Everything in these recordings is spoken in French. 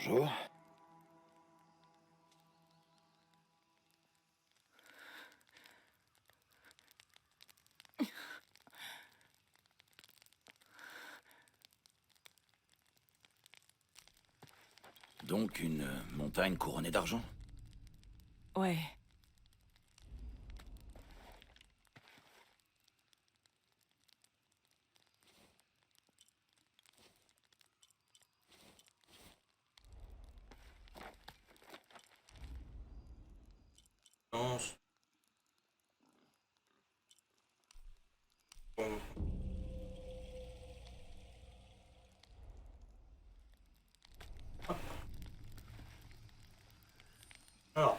Bonjour. Donc une montagne couronnée d'argent? Ouais. Non, bon. Alors,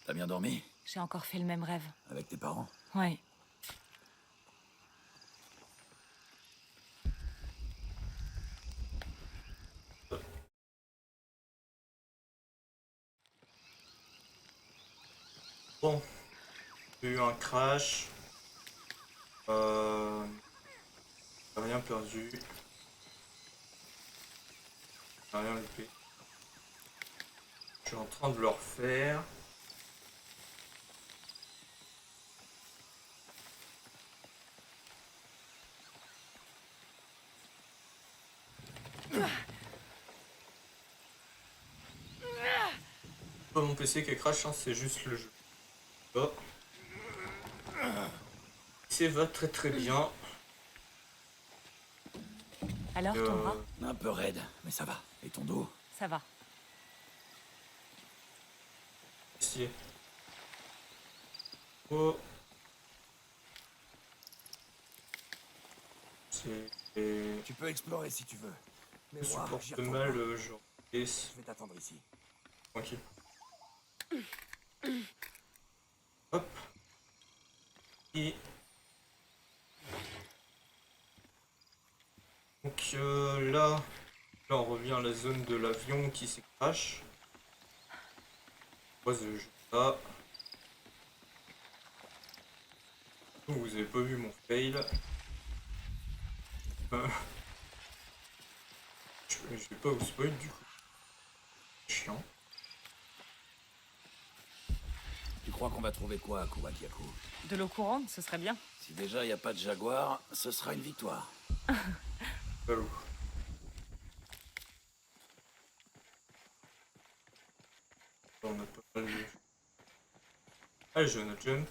T'as bien dormi? J'ai encore fait le même rêve. Avec tes parents? Ouais. bon, j'ai eu un crash. Euh, j'ai rien perdu. J'ai rien loupé. Je suis en train de le refaire. Pas mon PC qui crash, hein, c'est juste le jeu. Oh. Ça va très très bien. Alors, ton bras? Un peu raide, mais ça va. Et ton dos? Ça va. Ici. Oh. C'est... Tu peux explorer si tu veux. Mais Je moi, supporte j'y retourne mal, pas. genre. Et Je vais t'attendre ici. tranquille. Hop. Et... Donc là on revient à la zone de l'avion qui s'est crash. Moi je joue ça. Donc, vous avez pas vu mon fail. Euh, je vais pas vous spoil du coup. Chiant. Tu crois qu'on va trouver quoi à Kuwakiaku? De l'eau courante, ce serait bien. Si déjà y a pas de jaguar, ce sera une victoire. Balou. On a pas mal de... Allez, je vais en jump.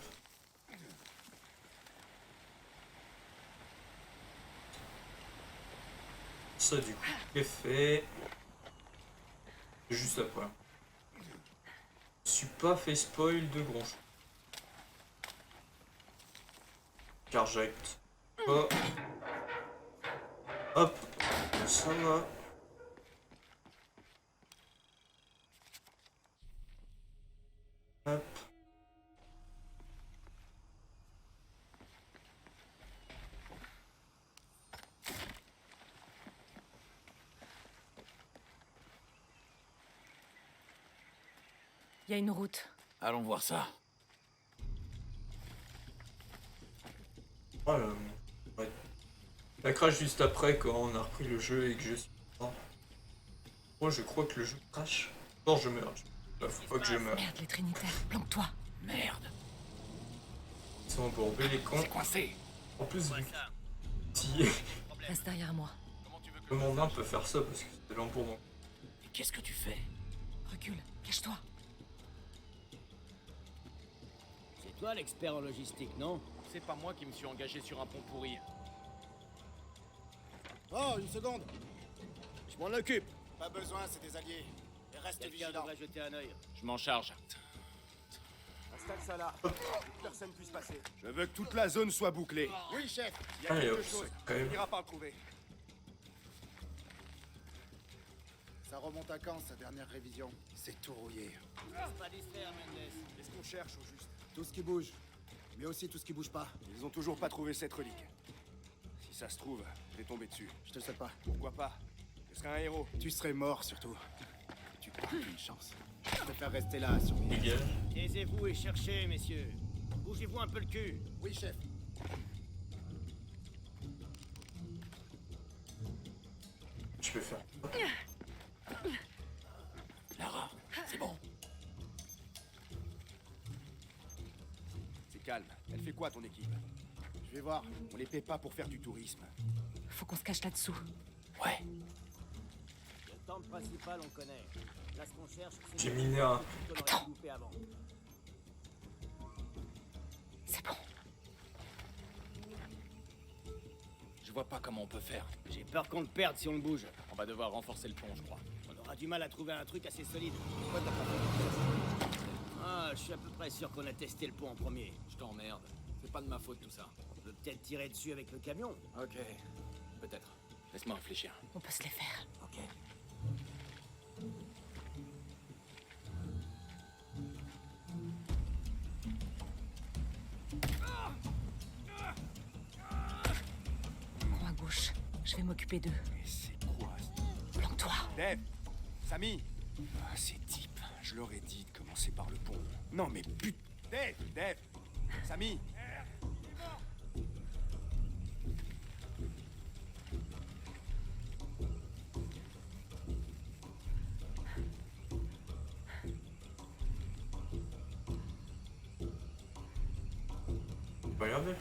Ça du coup, c'est fait. Juste après. Je suis pas fait spoil de grand chose. Car j'acte pas. Hop, ça va. Hop. Il y a une route. Allons voir ça. Voilà. Ouais. La crash juste après quand on a repris le jeu et que je suis mort. Moi je crois que le jeu crash. Non, je meurs. Là, faut pas que je meure. Merde, les trinitaires. Planque-toi. Merde. Ils sont embourbés les cons. C'est coincé. En plus, vu que Reste derrière moi. mon nain peut faire ça parce que c'est l'embourbement. Et qu'est-ce que tu fais? Recule. Cache-toi. C'est toi l'expert en logistique, non? C'est pas moi qui me suis engagé sur un pont pourri. Oh, une seconde. Je m'en occupe. Pas besoin, c'est des alliés. Et reste Quelqu'un vigilant. devrait jeter un œil. Je m'en charge. Installe ça là. Personne puisse passer. Je veux que toute la zone soit bouclée. Oui, chef. Il y a Allez, quelque hop, chose. c'est quand On même- finira par le trouver. Ça remonte à quand, sa dernière révision? C'est tout rouillé. Laisse pas distraire, Mendes. Qu'est-ce qu'on cherche au juste? Tout ce qui bouge. Mais aussi tout ce qui bouge pas. Ils ont toujours pas trouvé cette relique. Si ça se trouve, je vais tomber dessus. Je te le souhaite pas. Pourquoi pas? Je serai un héros. Tu serais mort surtout. Tu n'as aucune chance. Je préfère rester là, surveiller. Dégage. Taisez-vous et cherchez, messieurs. Bougez-vous un peu le cul. Oui, chef. Je peux faire. calme. Elle fait quoi, ton équipe? Je vais voir. On les paie pas pour faire du tourisme. Faut qu'on se cache là-dessous. Ouais. Le temple principal, on connaît. Là, ce qu'on cherche, c'est... J'ai miné un... qu'on aurait pu louper avant. C'est bon. Je vois pas comment on peut faire. J'ai peur qu'on le perde si on le bouge. On va devoir renforcer le pont, je crois. On aura du mal à trouver un truc assez solide. Pourquoi t'as pas fait ça? Ah, je suis à peu près sûr qu'on a testé le pont en premier. Je t'emmerde. C'est pas de ma faute tout ça. On peut peut-être tirer dessus avec le camion. Ok. Peut-être. Laisse-moi réfléchir. On peut se les faire. Ok. Prends à gauche. Je vais m'occuper d'eux. Mais c'est quoi Planque-toi. Dave! Samy! Ah, ces types. Je leur ai dit de commencer par le pont. Non, mais but... Dave! Samy! On va regarder.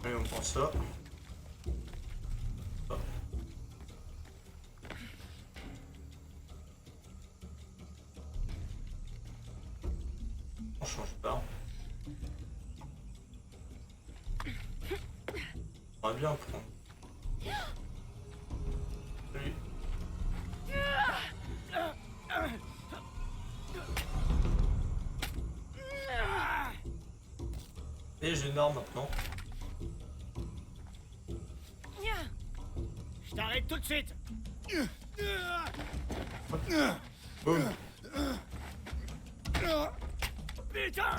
Allez, on prend ça. Ça. On change pas. On va bien prendre. Salut. Et j'ai une arme maintenant. Je t'arrête tout de suite. Boum. Putain!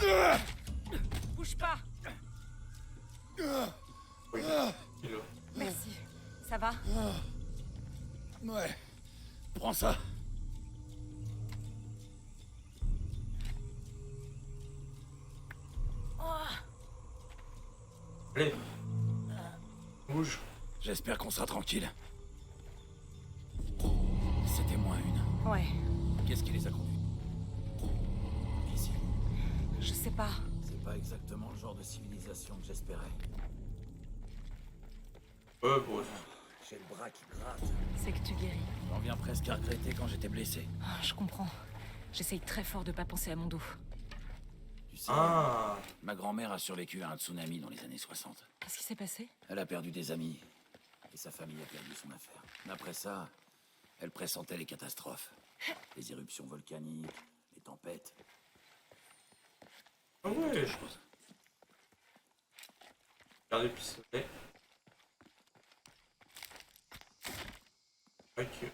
Bouge pas. Oui. Kilo. Merci. Ça va? Ouais. Prends ça. Allez. Bouge. J'espère qu'on sera tranquille. C'était moins une. Ouais. Qu'est-ce qui les a conduits? Ici. Je sais pas. C'est pas exactement le genre de civilisation que j'espérais. Bon. J'ai le bras qui gratte. C'est que tu guéris. J'en viens presque à regretter quand j'étais blessé. Ah, je comprends. J'essaye très fort de pas penser à mon dos. Tu sais, Ah. ma grand-mère a survécu à un tsunami dans les années 60. Qu'est-ce qui s'est passé? Elle a perdu des amis. Et sa famille a perdu son affaire. Après ça, elle pressentait les catastrophes. Les éruptions volcaniques, les tempêtes. Ah ouais. Autre chose. Regarde le pistolet. Ok.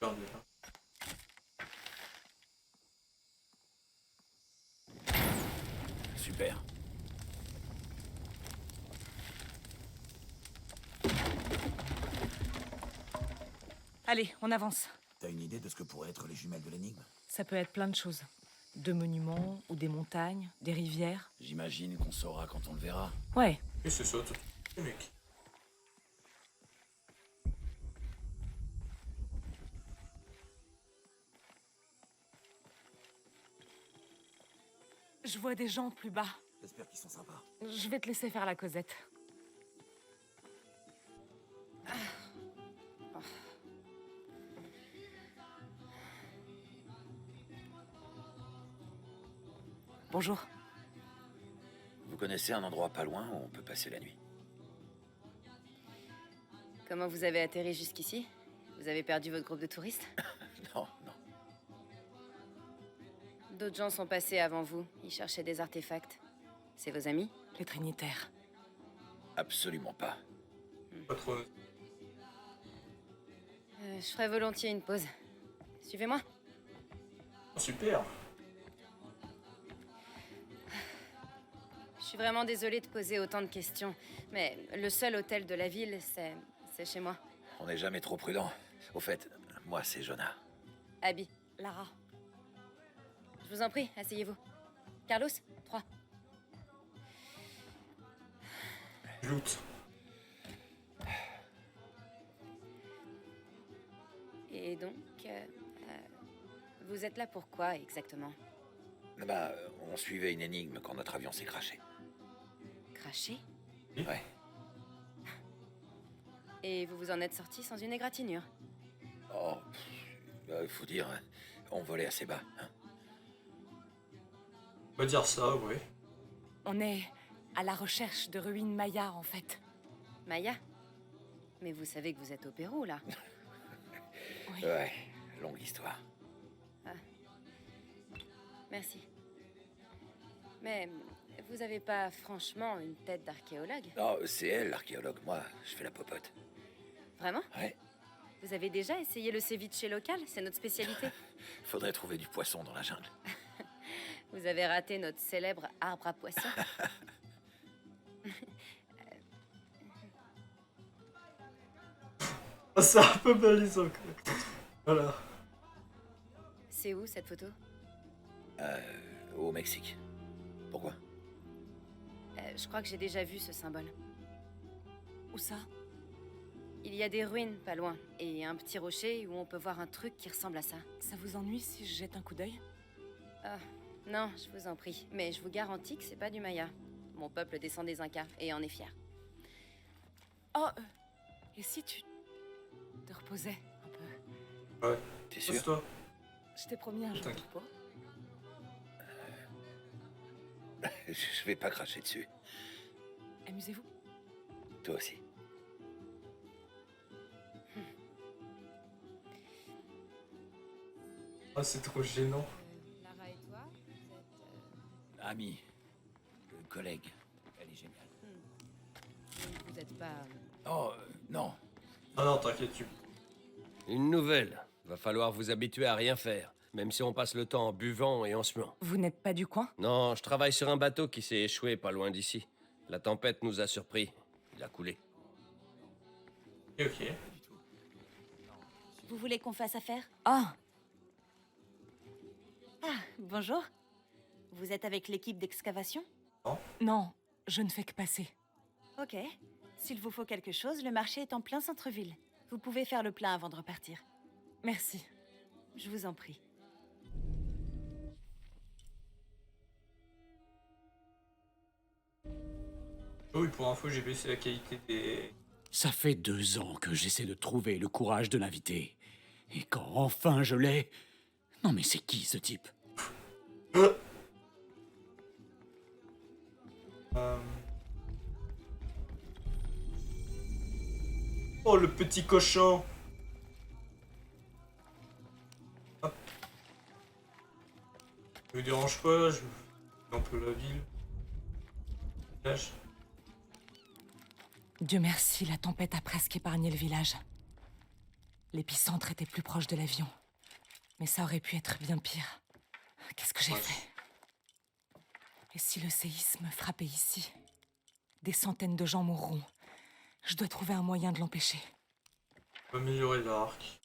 Regarde là. Super. Allez, on avance. T'as une idée de ce que pourraient être les jumelles de l'énigme? Ça peut être plein de choses. Deux monuments, ou des montagnes, des rivières. J'imagine qu'on saura quand on le verra. Ouais. Et c'est ça, tout. Les mecs. Je vois des gens plus bas. J'espère qu'ils sont sympas. Je vais te laisser faire la causette. Bonjour. Vous connaissez un endroit pas loin où on peut passer la nuit? Comment vous avez atterri jusqu'ici? Vous avez perdu votre groupe de touristes? Non, non. D'autres gens sont passés avant vous. Ils cherchaient des artefacts. C'est vos amis? Les Trinitaires. Absolument pas. Pas trop. Je ferais volontiers une pause. Suivez-moi. Oh, super. Je suis vraiment désolée de poser autant de questions, mais le seul hôtel de la ville, c'est chez moi. On n'est jamais trop prudent. Au fait, moi c'est Jonah. Abby, Lara. Je vous en prie, asseyez-vous. Carlos, 3. Loot. Et donc, vous êtes là pour quoi exactement? Bah, on suivait une énigme quand notre avion s'est crashé. Cracher? Ouais. Et vous vous en êtes sorti sans une égratignure? Oh, faut dire, on volait assez bas. Hein. On va dire ça, ouais. On est à la recherche de ruines Maya, en fait. Maya? Mais vous savez que vous êtes au Pérou, là. Oui. Ouais, longue histoire. Merci. Mais vous avez pas franchement une tête d'archéologue? Non, c'est elle, l'archéologue. Moi, je fais la popote. Vraiment? Ouais. Vous avez déjà essayé le ceviche local? C'est notre spécialité. Faudrait trouver du poisson dans la jungle. Vous avez raté notre célèbre arbre à poissons. Ah, c'est un peu balisant, quand même. Voilà. C'est où cette photo? Au Mexique. Pourquoi? Je crois que j'ai déjà vu ce symbole. Où ça? Il y a des ruines pas loin, et un petit rocher où on peut voir un truc qui ressemble à ça. Ça vous ennuie si je jette un coup d'œil? Ah, non, je vous en prie. Mais je vous garantis que c'est pas du Maya. Mon peuple descend des Incas, et en est fier. Oh, et si tu te reposais un peu? Ouais. T'es sûr? Pose-toi. Je t'ai promis un jour de T'inquiète. repos. Je vais pas cracher dessus. Amusez-vous. Toi aussi. Ah, c'est trop gênant. Lara et toi, vous êtes... Ami. Collègue. Elle est géniale. vous êtes pas... Oh, non. Ah non, t'inquiète, tu... Une nouvelle. Va falloir vous habituer à rien faire, même si on passe le temps en buvant et en suant. Vous n'êtes pas du coin? Non, je travaille sur un bateau qui s'est échoué pas loin d'ici. La tempête nous a surpris. Il a coulé. Ok. Vous voulez qu'on fasse affaire? Ah, Ah, bonjour. Vous êtes avec l'équipe d'excavation? non, je ne fais que passer. Ok. S'il vous faut quelque chose, le marché est en plein centre-ville. Vous pouvez faire le plein avant de repartir. Merci. Je vous en prie. Oh oui, pour info, j'ai baissé la qualité des... Ça fait 2 ans que j'essaie de trouver le courage de l'inviter. Et quand enfin je l'ai... Non mais c'est qui ce type? Oh, le petit cochon. Hop. Je me dérange pas, je fais un peu la ville. Village. Dieu merci, la tempête a presque épargné le village. L'épicentre était plus proche de l'avion. Mais ça aurait pu être bien pire. Qu'est-ce que j'ai Ouais. fait? Et si le séisme frappait ici? Des centaines de gens mourront. Je dois trouver un moyen de l'empêcher. On va améliorer l'arc.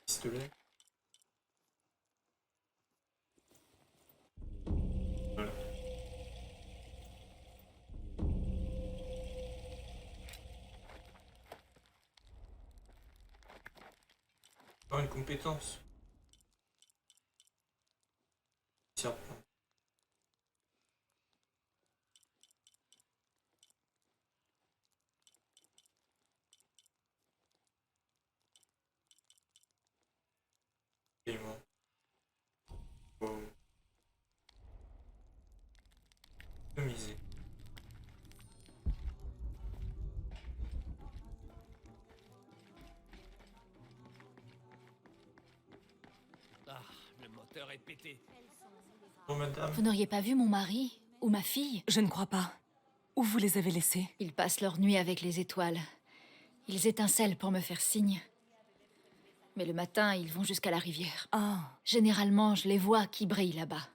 Pistolet. Voilà. Avoir une compétence. Serpent. Paiement. Wow. Customiser. Ah, le moteur est pété. Bon, madame. Vous n'auriez pas vu mon mari ou ma fille? Je ne crois pas. Où vous les avez laissés? Ils passent leur nuit avec les étoiles. Ils étincellent pour me faire signe. Mais le matin, ils vont jusqu'à la rivière. Ah, Généralement, je les vois qui brillent là-bas.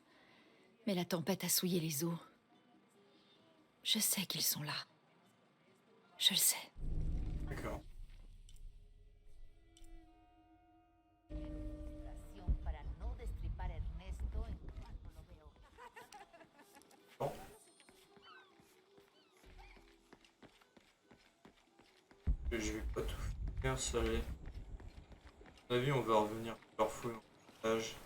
Mais la tempête a souillé les eaux. Je sais qu'ils sont là. Je le sais. D'accord. Bon. Je vais pas tout faire, ça allait. À mon avis, on va revenir plusieurs fois en montage.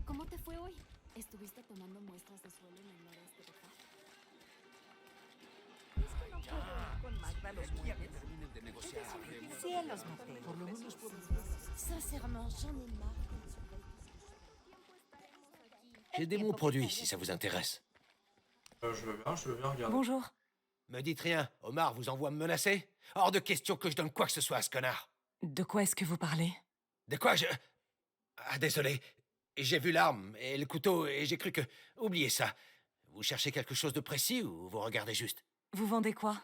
¿Cómo te fue hoy? ¿Estuviste tomando muestras de suelo en el noreste de Paz? Es que no puedo ir con Magda los muebles. Terminen de negociar. Cielos, Mateo. Por lo menos puedo... Sincèrement, j'en ai marre qu'on me surveille tous ces... J'ai des bons produits, si ça vous intéresse. Je veux bien regarder. bonjour. Me dites rien, Omar vous envoie me menacer? Hors de question que je donne quoi que ce soit à ce connard. De quoi est-ce que vous parlez? De quoi Ah, désolé. J'ai vu l'arme et le couteau et j'ai cru que... Oubliez ça. Vous cherchez quelque chose de précis ou vous regardez juste? Vous vendez quoi?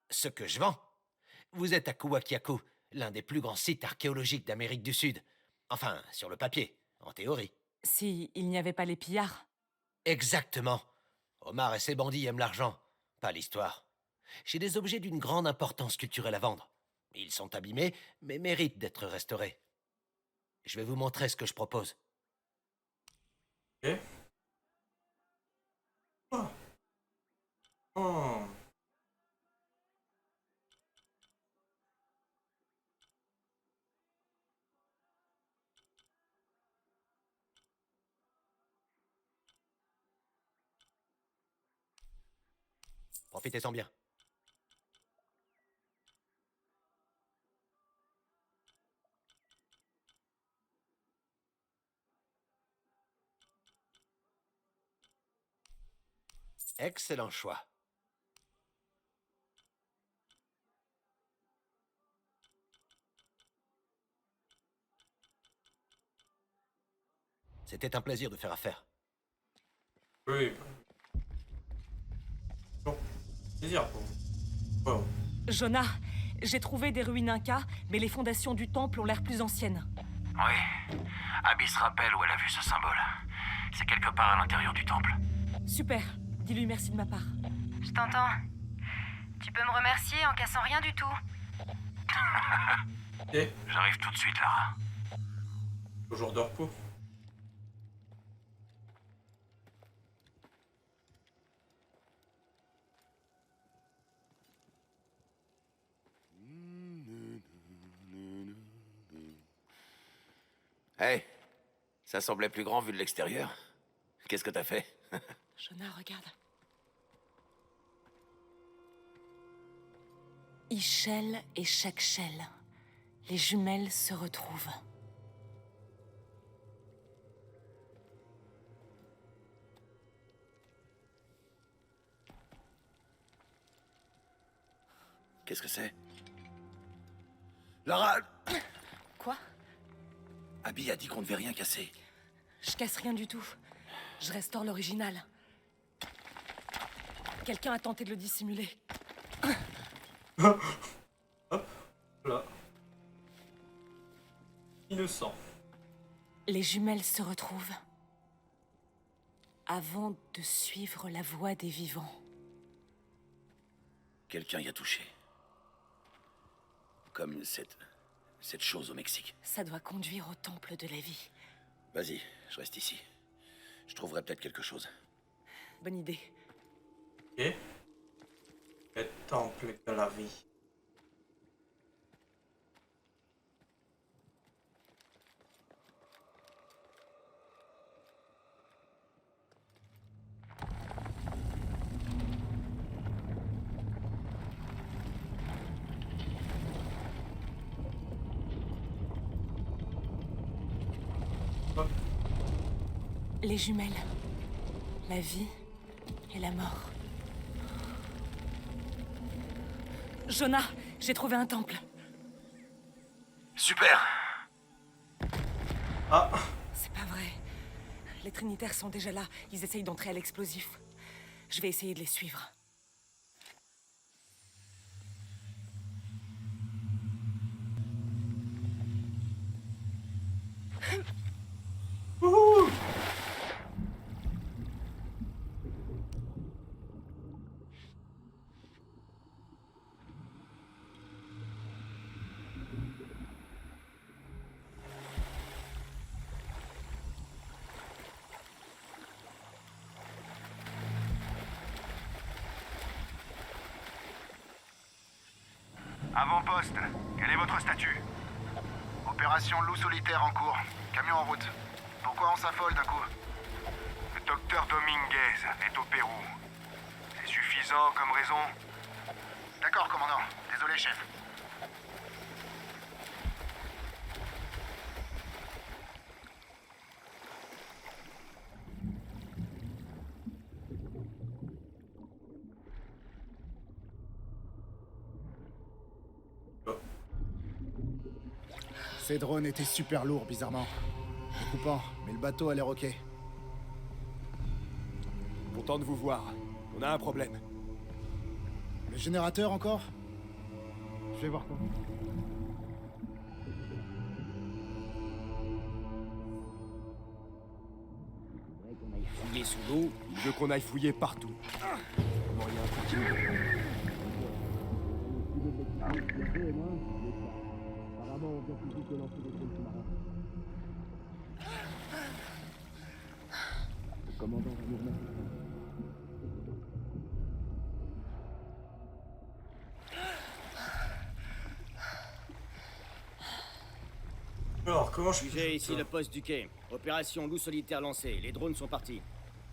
Ce que je vends. Vous êtes à Kuwakiaku, l'un des plus grands sites archéologiques d'Amérique du Sud. Enfin, sur le papier, en théorie. Si il n'y avait pas les pillards? Exactement. Omar et ses bandits aiment l'argent, pas l'histoire. J'ai des objets d'une grande importance culturelle à vendre. Ils sont abîmés, mais méritent d'être restaurés. Je vais vous montrer ce que je propose. Ok. Oh. Oh. Profitez-en bien. Excellent choix. C'était un plaisir de faire affaire. Oui. Bon. Plaisir pour vous. Wow. Jonah, j'ai trouvé des ruines incas, mais les fondations du temple ont l'air plus anciennes. Oui. Abby se rappelle où elle a vu ce symbole. C'est quelque part à l'intérieur du temple. Super. Dis-lui merci de ma part. Je t'entends. Tu peux me remercier en cassant rien du tout. Ok. J'arrive tout de suite, Lara. Jour de repos. Hey, ça semblait plus grand vu de l'extérieur. Qu'est-ce que t'as fait? Jonah, regarde. Ischel et Shekshel. Les jumelles se retrouvent. Qu'est-ce que c'est? Lara! Quoi? Abby a dit qu'on ne devait rien casser. Je casse rien du tout. Je restaure l'original. Quelqu'un a tenté de le dissimuler. Hop. Là. Innocent. Les jumelles se retrouvent. Avant de suivre la voie des vivants. Quelqu'un y a touché. Comme cette chose au Mexique. Ça doit conduire au temple de la vie. Vas-y, je reste ici. Je trouverai peut-être quelque chose. Bonne idée. Ok. Le temple de la vie. Les jumelles. La vie et la mort. Jonah, j'ai trouvé un temple. Super! Ah. C'est pas vrai. Les Trinitaires sont déjà là. Ils essayent d'entrer à l'explosif. Je vais essayer de les suivre. Wouhou. Avant-poste, quel est votre statut? Opération loup solitaire en cours. Camion en route. Pourquoi on s'affole d'un coup? Le docteur Dominguez est au Pérou. C'est suffisant comme raison? D'accord, commandant. Désolé, chef. Ces drones étaient super lourds, bizarrement. Découpant, mais le bateau a l'air ok. Content de vous voir. On a un problème. Le générateur encore? Je vais voir comment. Fouiller sous l'eau. Il veut qu'on aille fouiller partout. Moyen tranquille. Alors, comment je Sujet ici le poste du quai. Opération loup solitaire lancée. Les drones sont partis.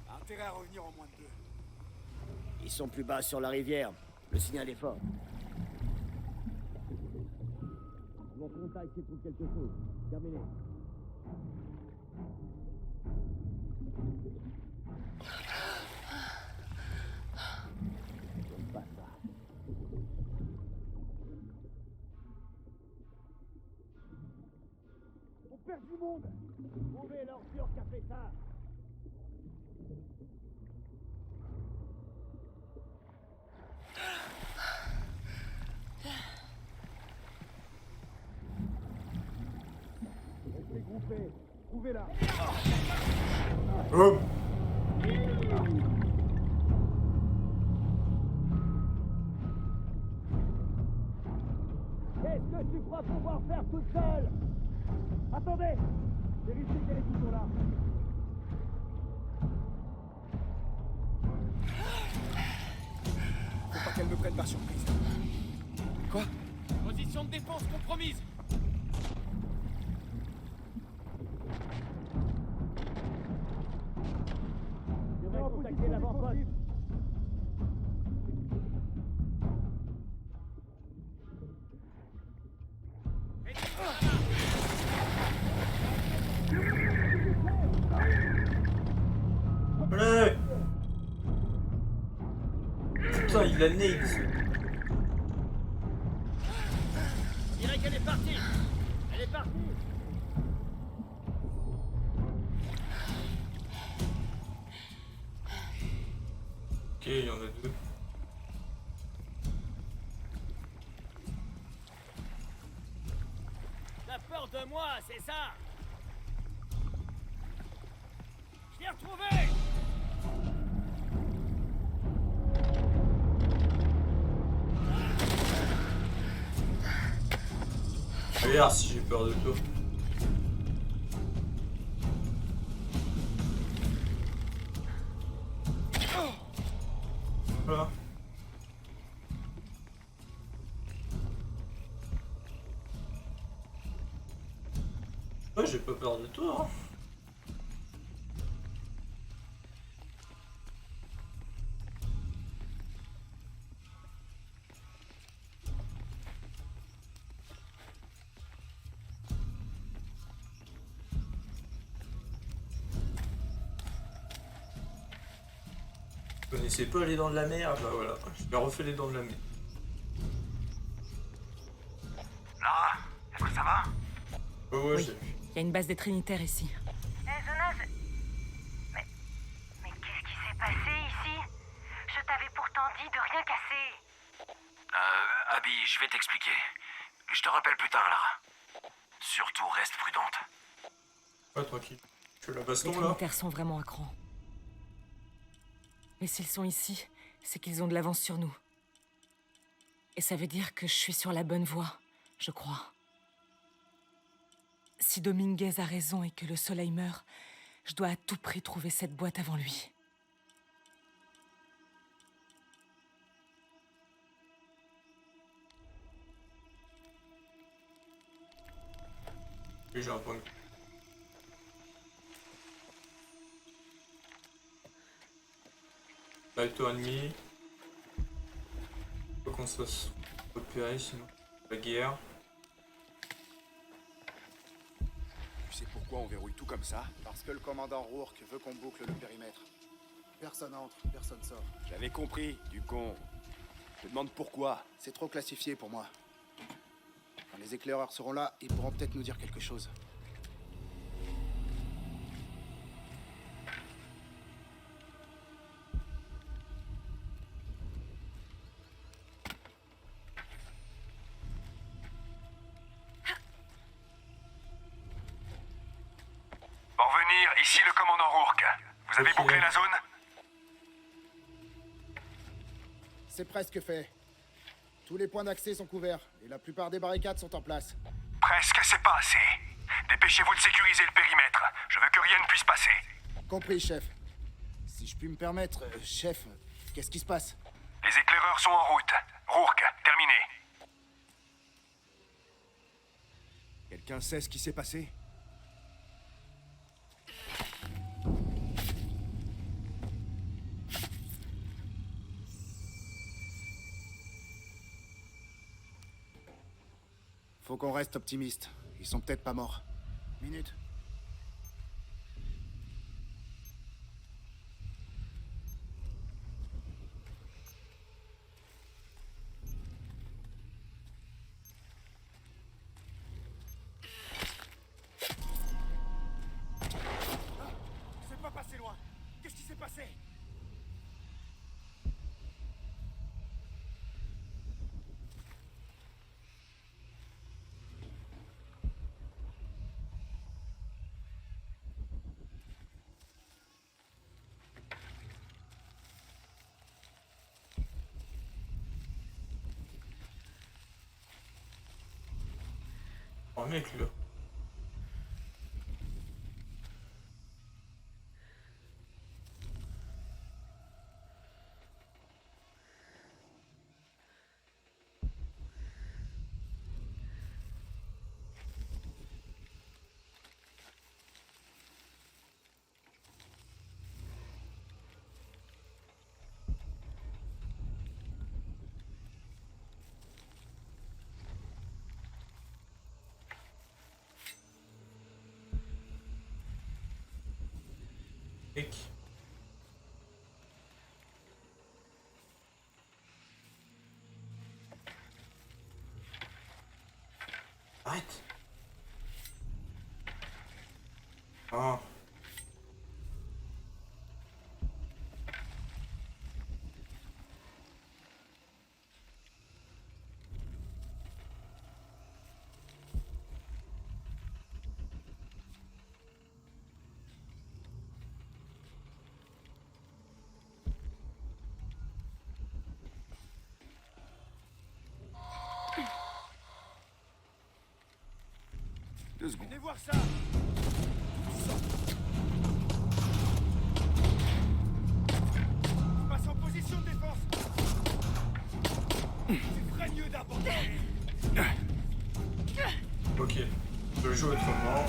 Intérêt à revenir en moins de 2. Ils sont plus bas sur la rivière. Le signal est fort. Mon contact s'il trouve quelque chose. Terminé. On perd du monde. Trouvez l'ordure qui a fait ça. Restez groupés. Trouvez-la. Oh. Qu'est-ce que tu crois pouvoir faire toute seule? Attendez. Vérifiez qu'elle est toujours là. Faut pas qu'elle me prenne par surprise. Quoi? Position de défense compromise. Je vais contacter l'avant-poste. Allez. Putain, il a nail. Je dirais qu'elle est partie. Elle est partie. Ok, il y en a deux. T'as peur de moi, c'est ça? Je l'ai retrouvé. Regarde si j'ai peur de toi. Voilà. Ouais, j'ai pas peur de toi. Hein. Vous connaissez pas les dents de la mer? Bah voilà, je lui ai refait les dents de la mer. Lara, est-ce que ça va? Ouais, Oui. j'ai vu. Il y a une base des Trinitaires ici. Jonas, mais qu'est-ce qui s'est passé ici? Je t'avais pourtant dit de rien casser. Abby, je vais t'expliquer. Je te rappelle plus tard, Lara. Surtout, reste prudente. Ouais, tranquille. Je fais la Les baston, là. Trinitaires sont vraiment à cran. Mais s'ils sont ici, c'est qu'ils ont de l'avance sur nous. Et ça veut dire que je suis sur la bonne voie, je crois. Si Dominguez a raison et que le soleil meurt, je dois à tout prix trouver cette boîte avant lui. Oui, j'ai un point de... Alto ennemi. Faut qu'on se fasse repérer, sinon la guerre. Tu sais pourquoi on verrouille tout comme ça? Parce que le commandant Rourke veut qu'on boucle le périmètre. Personne entre, personne sort. J'avais compris, du con. Je me demande pourquoi. C'est trop classifié pour moi. Quand les éclaireurs seront là, ils pourront peut-être nous dire quelque chose. Pour revenir, ici le commandant Rourke. Vous avez bouclé la zone? C'est presque fait. Tous les points d'accès sont couverts et la plupart des barricades sont en place. Presque, c'est pas assez. Dépêchez-vous de sécuriser le périmètre. Je veux que rien ne puisse passer. Compris, chef. Si je puis me permettre, chef, qu'est-ce qui se passe? Les éclaireurs sont en route. Rourke, terminé. Quelqu'un sait ce qui s'est passé? Faut qu'on reste optimiste. Ils sont peut-être pas morts. Minute. C'est pas passé loin. Qu'est-ce qui s'est passé? Oh mec, là. Mec. Arrête. Ah. Deux secondes. Venez voir ça! Passe en position de défense! Tu ferais mieux d'abandonner! Ok. Le jeu autrement.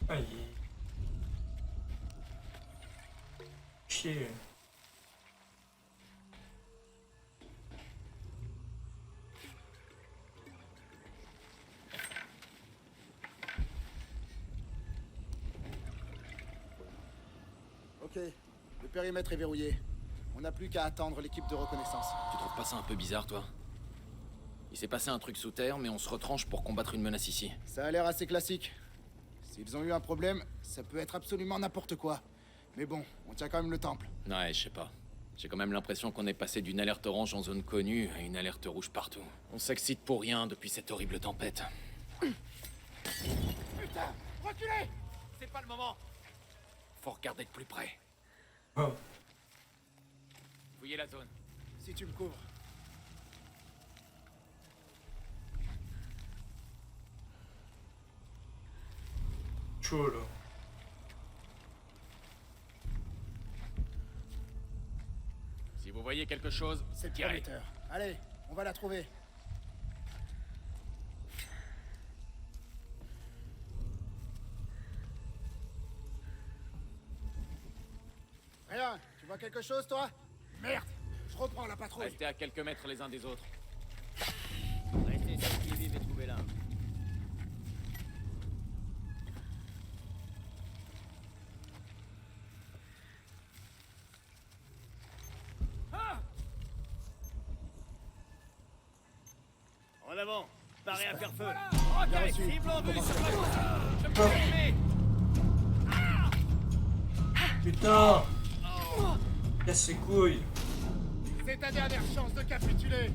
Aïe. chier. Ok, le périmètre est verrouillé. On n'a plus qu'à attendre l'équipe de reconnaissance. Tu trouves pas ça un peu bizarre, toi? Il s'est passé un truc sous terre, mais on se retranche pour combattre une menace ici. Ça a l'air assez classique. S'ils ont eu un problème, ça peut être absolument n'importe quoi. Mais bon, on tient quand même le temple. Ouais, je sais pas. J'ai quand même l'impression qu'on est passé d'une alerte orange en zone connue à une alerte rouge partout. On s'excite pour rien depuis cette horrible tempête. Putain, reculez! C'est pas le moment. Faut regarder de plus près. Oh. Fouillez la zone. Si tu me couvres. Chaud là. Si vous voyez quelque chose, C'est tirez. prometteur. Allez, on va la trouver. Rien, tu vois quelque chose, toi? Merde, je reprends la patrouille. Restez à quelques mètres les uns des autres. Restez ceux qui vivent et trouvez-la. En avant, parez à faire feu. Bien reçu. Cible en vue Commence sur à la faire. route. Je peux Oh. filmer. Putain! Casse ses couilles. C'est ta dernière chance de capituler.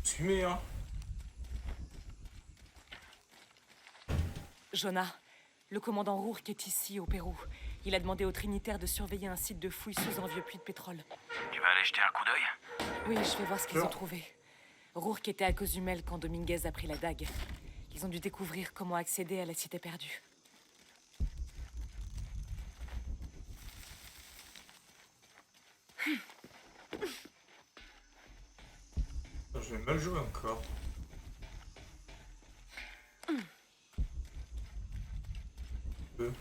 Fumé, hein. Jonah, le commandant Rourke est ici, au Pérou. Il a demandé aux Trinitaires de surveiller un site de fouilles sous un vieux puits de pétrole. Tu vas aller jeter un coup d'œil? Oui, je vais voir ce qu'ils ont trouvé. Rourke était à Cozumel quand Dominguez a pris la dague. Ils ont dû découvrir comment accéder à la cité perdue. Je vais mal jouer encore. Deux.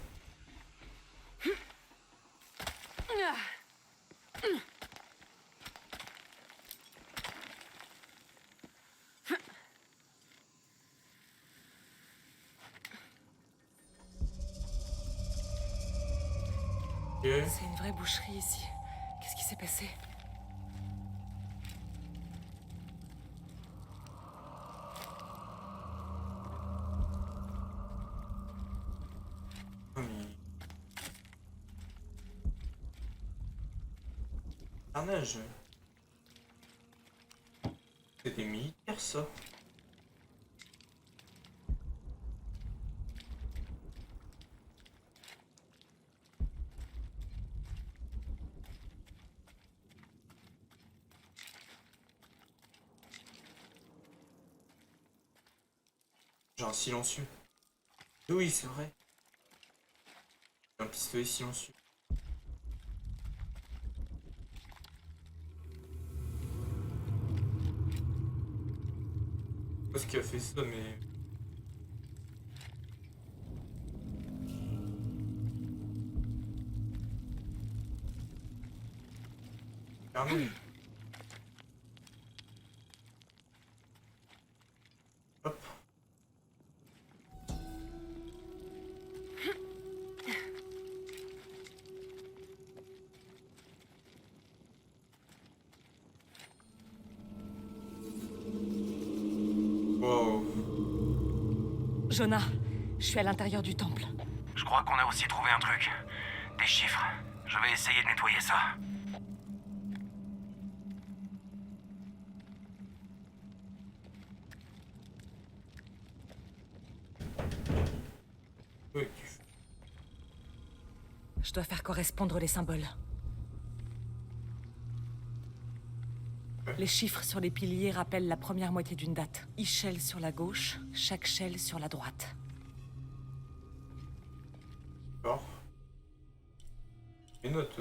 Ok. C'est une vraie boucherie ici. Qu'est-ce qui s'est passé? Carnage. C'est des militaires, ça. J'ai un silencieux. Oui, c'est vrai. J'ai un pistolet silencieux. Je sais pas ce qui a fait ça, mais... Carnage. Hop. Wow. Jonah, je suis à l'intérieur du temple. Je crois qu'on a aussi trouvé un truc. Des chiffres. Je vais essayer de nettoyer ça. Oui, Je dois faire correspondre les symboles. Les chiffres sur les piliers rappellent la première moitié d'une date. Ischel sur la gauche, chaque shell sur la droite. D'accord. Et note.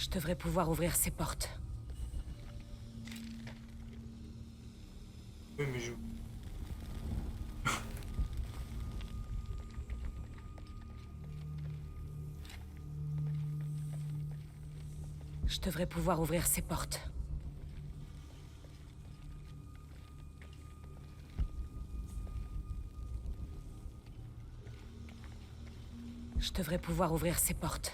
Je devrais pouvoir ouvrir ces portes. Oui, mais je... Je devrais pouvoir ouvrir ces portes. Je devrais pouvoir ouvrir ces portes.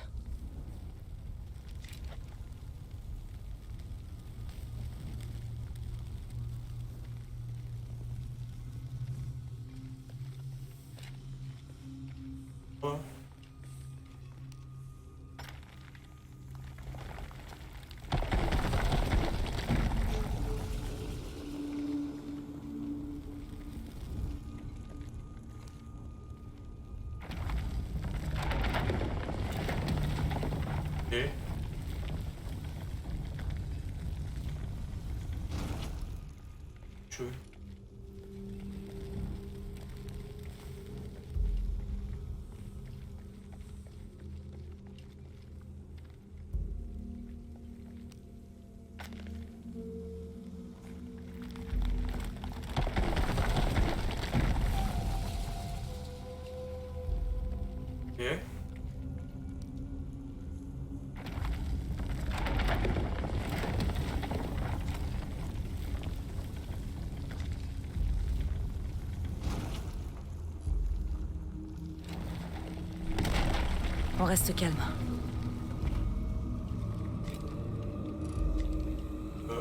Ok. Je... Ok. On reste calme.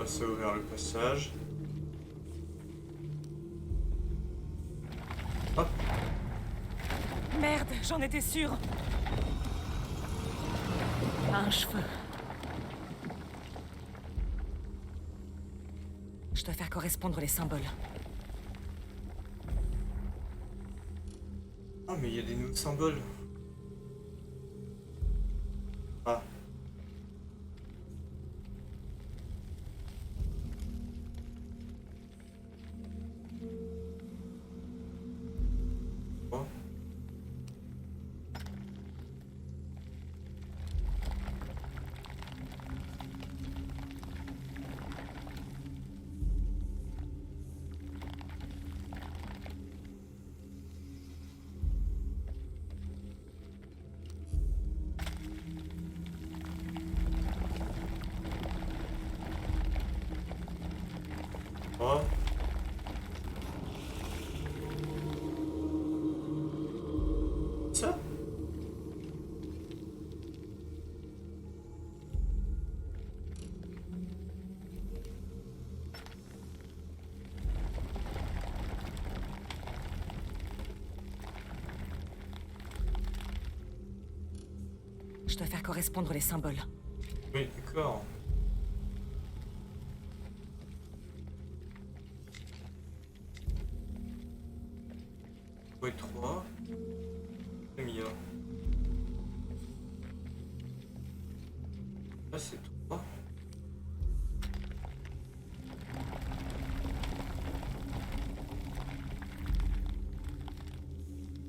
Ça a ouvert le passage. Hop. Merde, j'en étais sûre. Un cheveu. Je dois faire correspondre les symboles. Ah, mais il y a des nouveaux symboles. Ah. Oh. Oh. Ça? Je dois faire correspondre les symboles. Oui, d'accord. Oui, 3. Mia. Là, c'est 3.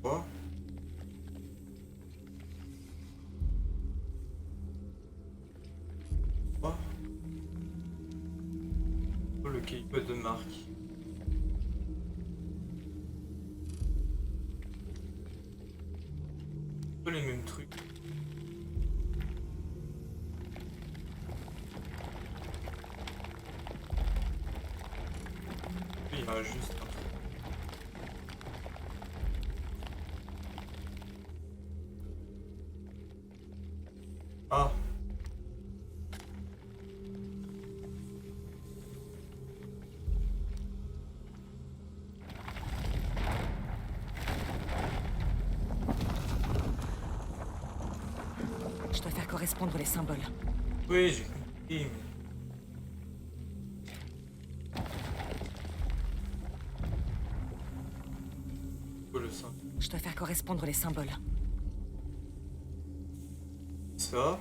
Quoi? Quoi? Oh, le caillou de marque. Les mêmes trucs. Il y a juste un truc. Ah. Je dois faire correspondre les symboles. Oui, j'ai compris, mais... Quoi, le sein? Je dois faire correspondre les symboles. Ça.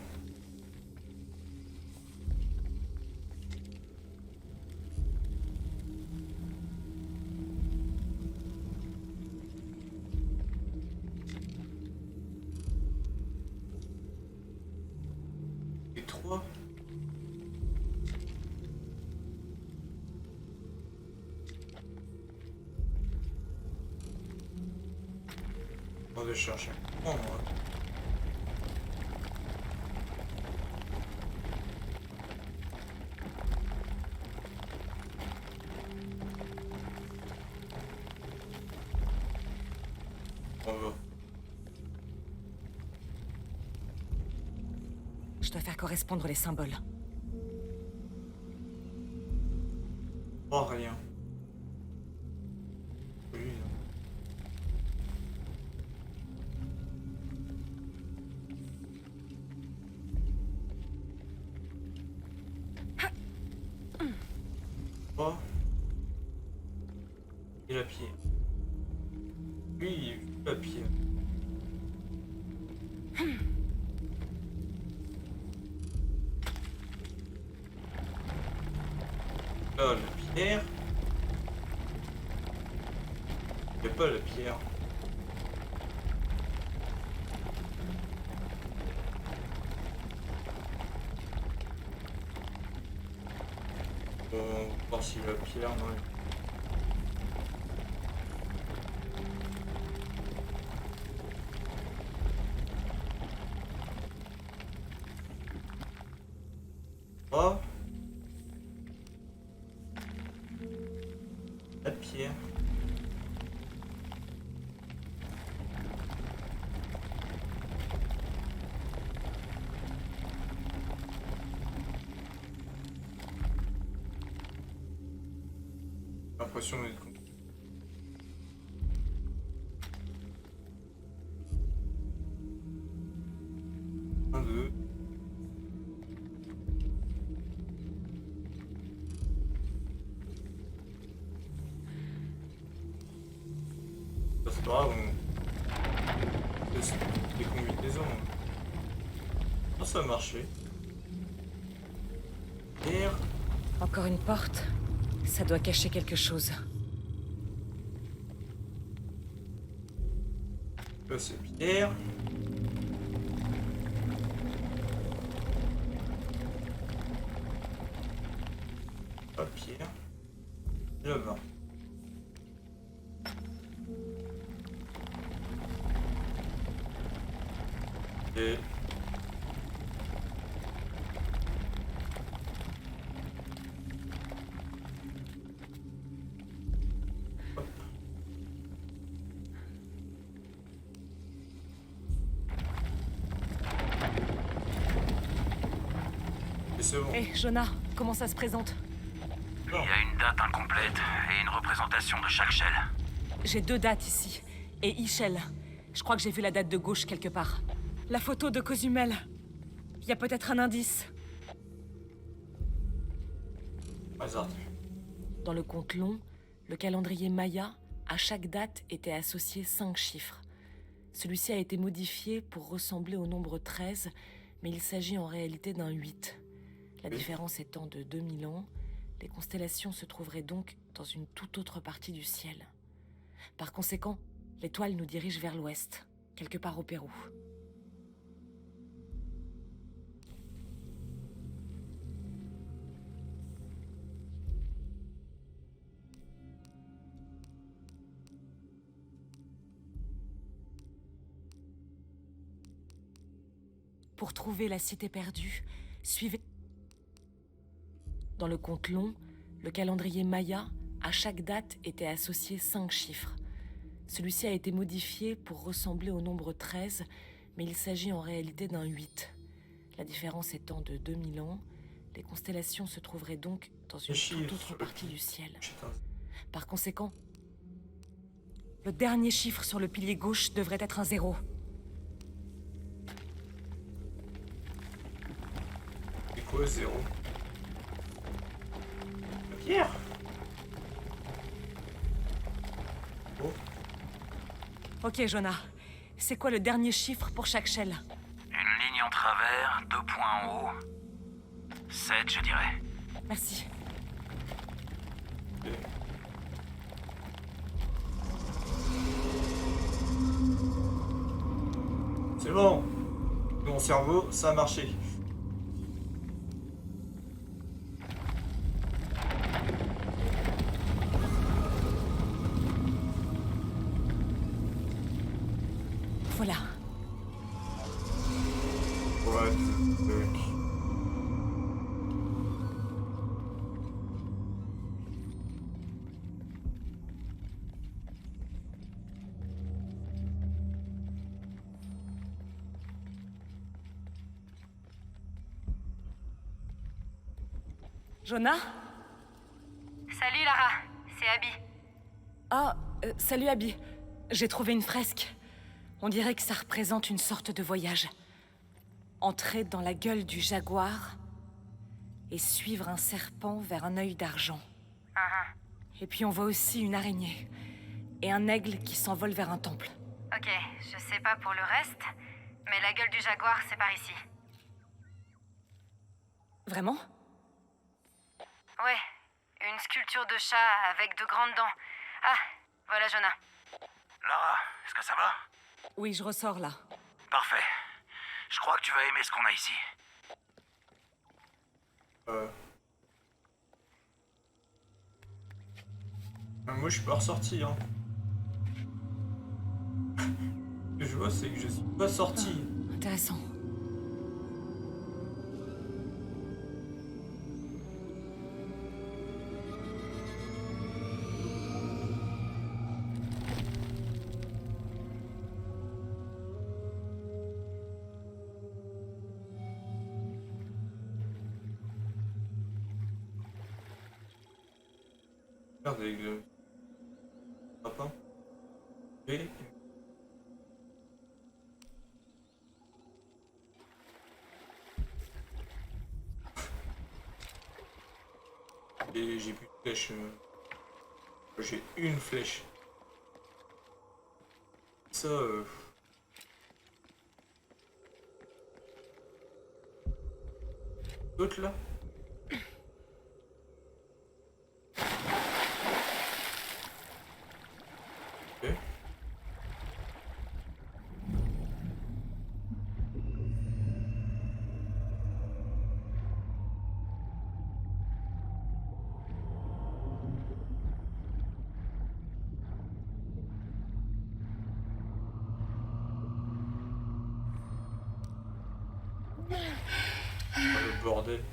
Et 3. On va chercher un point, moi. On va. Je dois faire correspondre les symboles. Oh, rien. Oui, non. Oh. Et la pierre. Oui, la pierre. Là, la pierre. Il n'y a pas la pierre. On va voir si la pierre, non. Oh. La pierre. L'impression d'être con. Un, deux. C'est pas grave, on... C'est des combinaisons. Oh, ça a marché. Pierre. Encore une porte. Ça doit cacher quelque chose. Là, c'est pierre. Pas pierre. Là-bas. Et... Hé, Jonah, comment ça se présente? Il y a une date incomplète et une représentation de chaque shell. J'ai 2 dates ici. Et Ishel. Je crois que j'ai vu la date de gauche quelque part. La photo de Cozumel. Il y a peut-être un indice. Hasard. Dans le compte long, le calendrier Maya, à chaque date étaient associés 5 chiffres. Celui-ci a été modifié pour ressembler au nombre 13, mais il s'agit en réalité d'un 8. La différence étant de 2000 ans, les constellations se trouveraient donc dans une toute autre partie du ciel. Par conséquent, l'étoile nous dirige vers l'ouest, quelque part au Pérou. Pour trouver la cité perdue, suivez... Dans le compte long, le calendrier Maya, à chaque date étaient associés 5 chiffres. Celui-ci a été modifié pour ressembler au nombre 13, mais il s'agit en réalité d'un 8. La différence étant de 2000 ans, les constellations se trouveraient donc dans une toute autre partie du ciel. Par conséquent, le dernier chiffre sur le pilier gauche devrait être un 0. C'est quoi 0? La pierre? Oh. Ok, Jonah. C'est quoi le dernier chiffre pour chaque shell? Une ligne en travers, 2 points en haut. 7, je dirais. Merci. C'est bon. Mon cerveau, ça a marché. Voilà. What the fuck? Jonah? Salut Lara, c'est Abby. Ah, salut Abby. J'ai trouvé une fresque. On dirait que ça représente une sorte de voyage. Entrer dans la gueule du jaguar et suivre un serpent vers un œil d'argent. Et puis on voit aussi une araignée et un aigle qui s'envole vers un temple. Ok, je sais pas pour le reste, mais la gueule du jaguar, c'est par ici. Vraiment? Ouais, une sculpture de chat avec de grandes dents. Ah, voilà Jonah. Lara, est-ce que ça va? Oui, je ressors là. Parfait. Je crois que tu vas aimer ce qu'on a ici. Moi, je suis pas ressorti, hein. Ce que je vois, c'est que je suis pas sorti. Intéressant. Merde, avec le lapin. Et... Et j'ai plus de flèche. J'ai une flèche. Ça, L'autre là? Ok. Le bordel.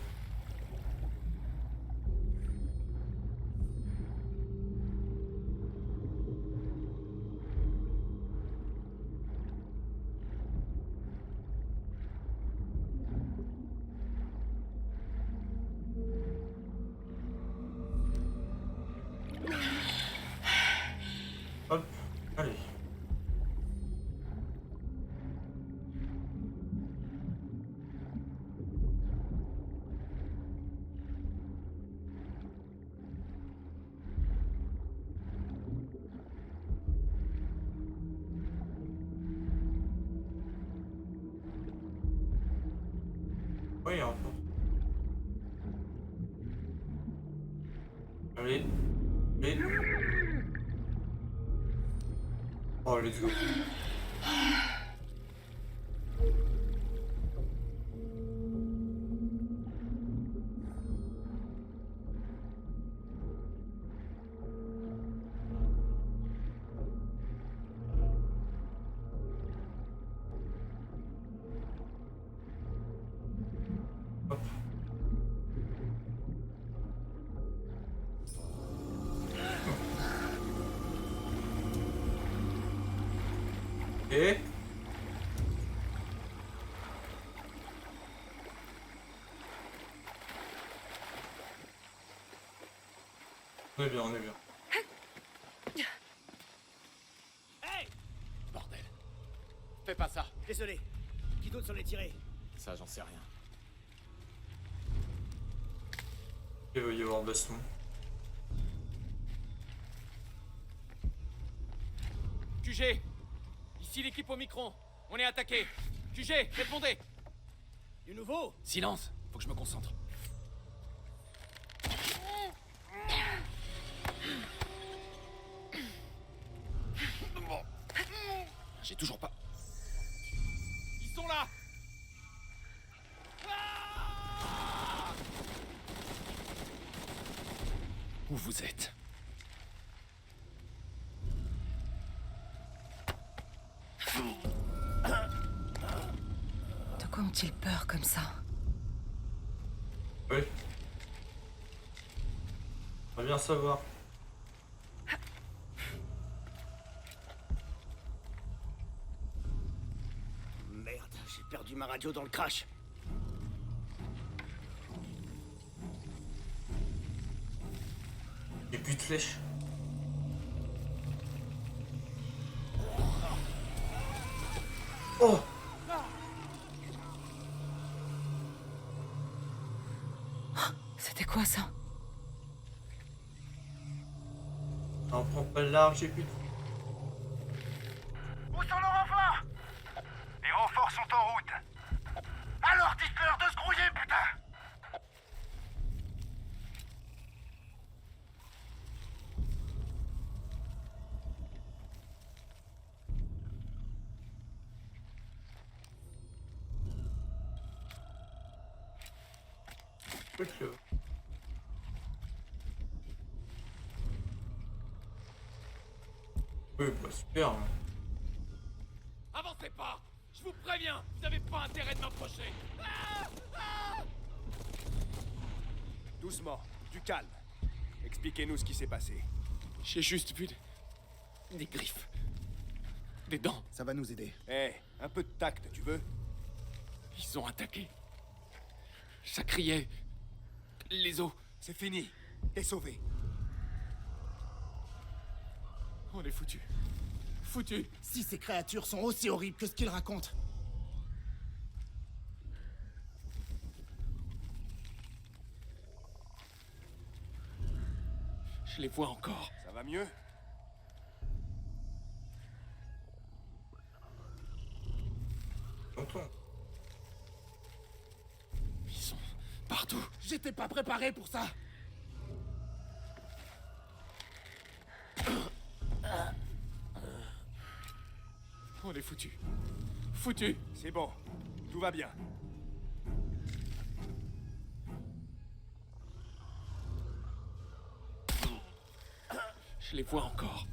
Hop, allez. Oui, hein. Allez. Allez. Oh, let's go. Hop. Et On est bien, on est bien. Hey! Bordel. Fais pas ça. Désolé. Qui d'autre s'en est tiré? Ça, j'en sais rien. Il va y avoir baston. QG! Ici l'équipe au micron. On est attaqué. QG, répondez! Du nouveau? Silence. Faut que je me concentre. J'ai toujours pas... Ils sont là! Où vous êtes? De quoi ont-ils peur comme ça? Oui. On va bien savoir. Merde, j'ai perdu ma radio dans le crash. J'ai plus de flèches. Oh! C'était quoi ça? On prend pas l'arme, j'ai plus de... Où sont nos renforts? Les renforts sont en route. Alors dites-leur de se grouiller, putain! Oui, bah super. Avancez pas! Je vous préviens, vous avez pas intérêt de m'approcher! Doucement, du calme. Expliquez-nous ce qui s'est passé. J'ai juste vu des griffes. Des dents. Ça va nous aider. Eh, un peu de tact, tu veux? Ils ont attaqué. Ça criait. Les os. C'est fini. T'es sauvé. On est foutus. Foutus. Si ces créatures sont aussi horribles que ce qu'ils racontent. Je les vois encore. Ça va mieux? Tonton. Ils sont partout. J'étais pas préparé pour ça. On est foutus. Foutus. C'est bon. Tout va bien. Je les vois encore.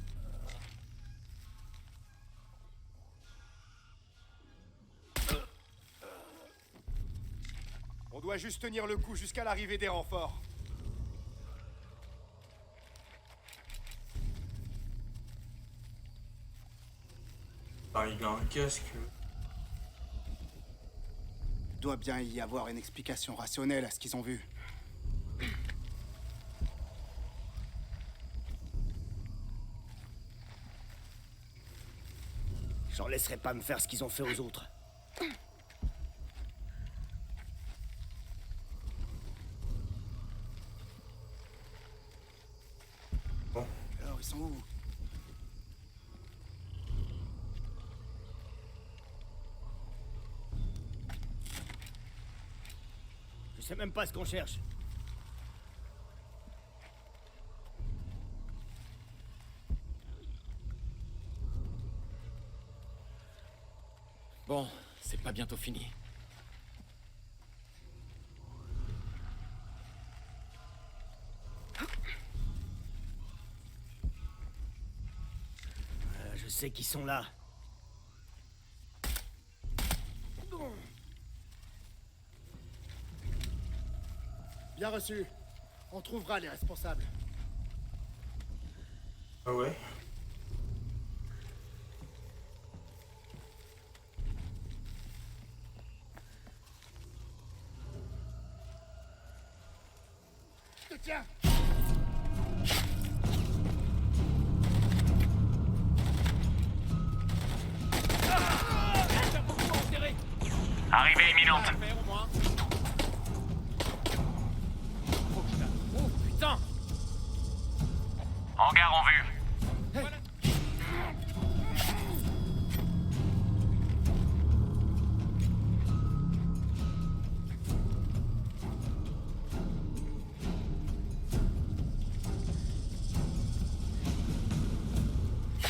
On doit juste tenir le coup jusqu'à l'arrivée des renforts. Ah, il a un casque. Doit bien y avoir une explication rationnelle à ce qu'ils ont vu. J'en laisserai pas me faire ce qu'ils ont fait aux autres. Bon. Alors, ils sont où? Je sais même pas ce qu'on cherche. Bon, c'est pas bientôt fini. Je sais qu'ils sont là. Bien reçu. On trouvera les responsables. Ah ouais? Je te tiens. Arrivée imminente. Oh putain! Hangar en vue.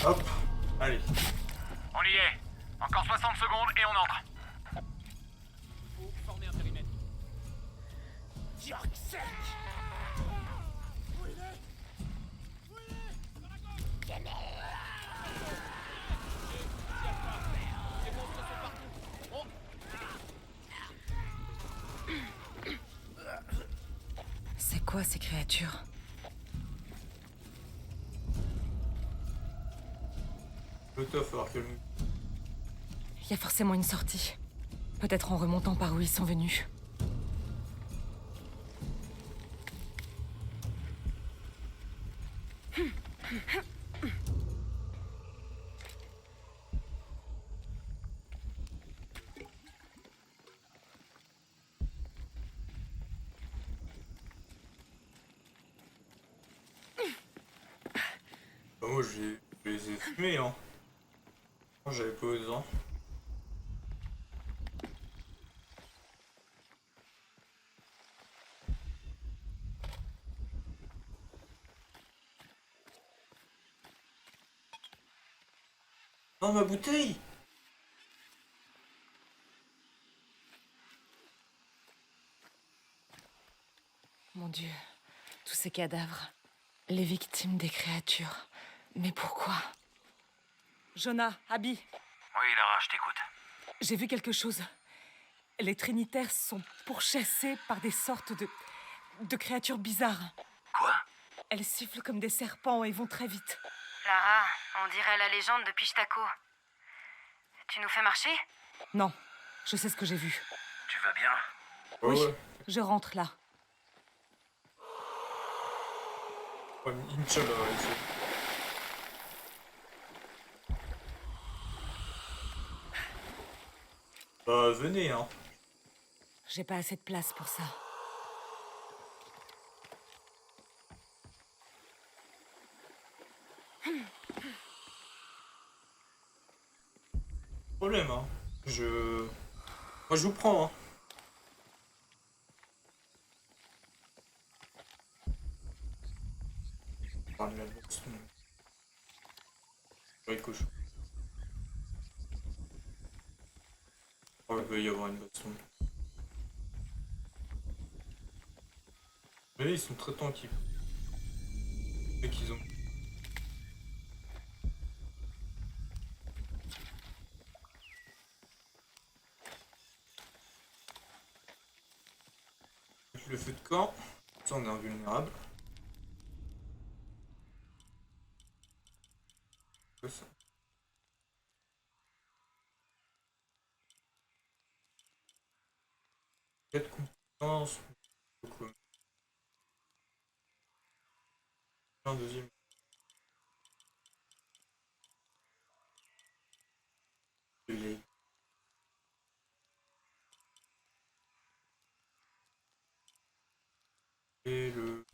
Hop, allez. On y est. Encore 60 secondes et on entre. Faut former un périmètre. Dirk sec! C'est quoi ces créatures? Le tof, alors que le... Il y a forcément une sortie. Peut-être en remontant par où ils sont venus. Bah, moi, je les ai fumés, hein. Moi, j'avais pas besoin. Oh, ma bouteille! Mon Dieu, tous ces cadavres. Les victimes des créatures. Mais pourquoi? Jonah, Abby, Oui, Lara, je t'écoute. j'ai vu quelque chose. Les Trinitaires sont pourchassés par des sortes de créatures bizarres. Quoi? Elles sifflent comme des serpents et vont très vite. Lara, on dirait la légende de Pishtako. Tu nous fais marcher? Non, je sais ce que j'ai vu. Tu vas bien? Oui, Ouais. je rentre là. Ouais, Inch'Allah, allez-y. Bah, venez, hein. J'ai pas assez de place pour ça. Problème, hein. Moi, je vous prends, hein. Ah, la baston. Ricochet. Oh, il va y avoir une baston. Mais ils sont très tranquilles. Et qu'ils ont... Le feu de camp, ça on est invulnérable. C'est ça. Quatre compétences. Beaucoup. Un deuxième. Et le...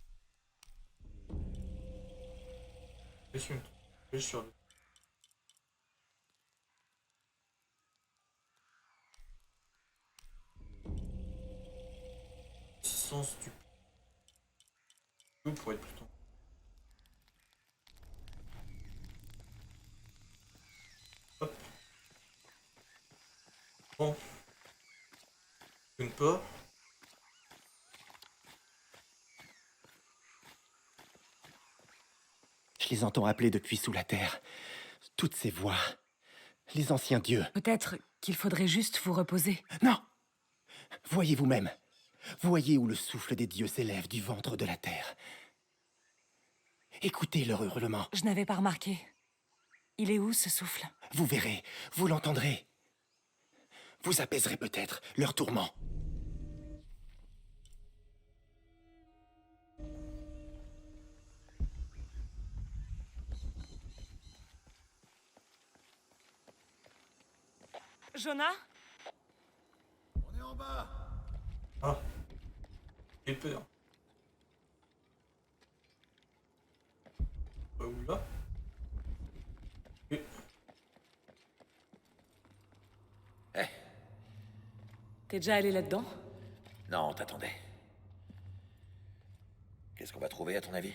Et sur le... Puissance du... pour être plus tôt. Hop. Bon. Une pas. Je les entends appeler depuis sous la terre. Toutes ces voix. Les anciens dieux. Peut-être qu'il faudrait juste vous reposer. Non! Voyez vous-même. Voyez où le souffle des dieux s'élève du ventre de la terre. Écoutez leur hurlement. Je n'avais pas remarqué. Il est où, ce souffle? Vous verrez, vous l'entendrez. Vous apaiserez peut-être leur tourment. Jonah? en bas. Ah. J'ai peur. Où là? T'es déjà allé là-dedans? Non, t'attendais. Qu'est-ce qu'on va trouver à ton avis?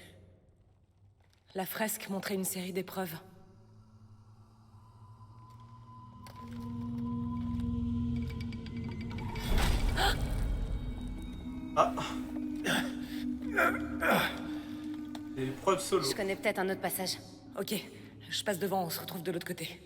La fresque montrait une série d'épreuves. Ah. Des épreuves solo. Je connais peut-être un autre passage. Ok, je passe devant, on se retrouve de l'autre côté.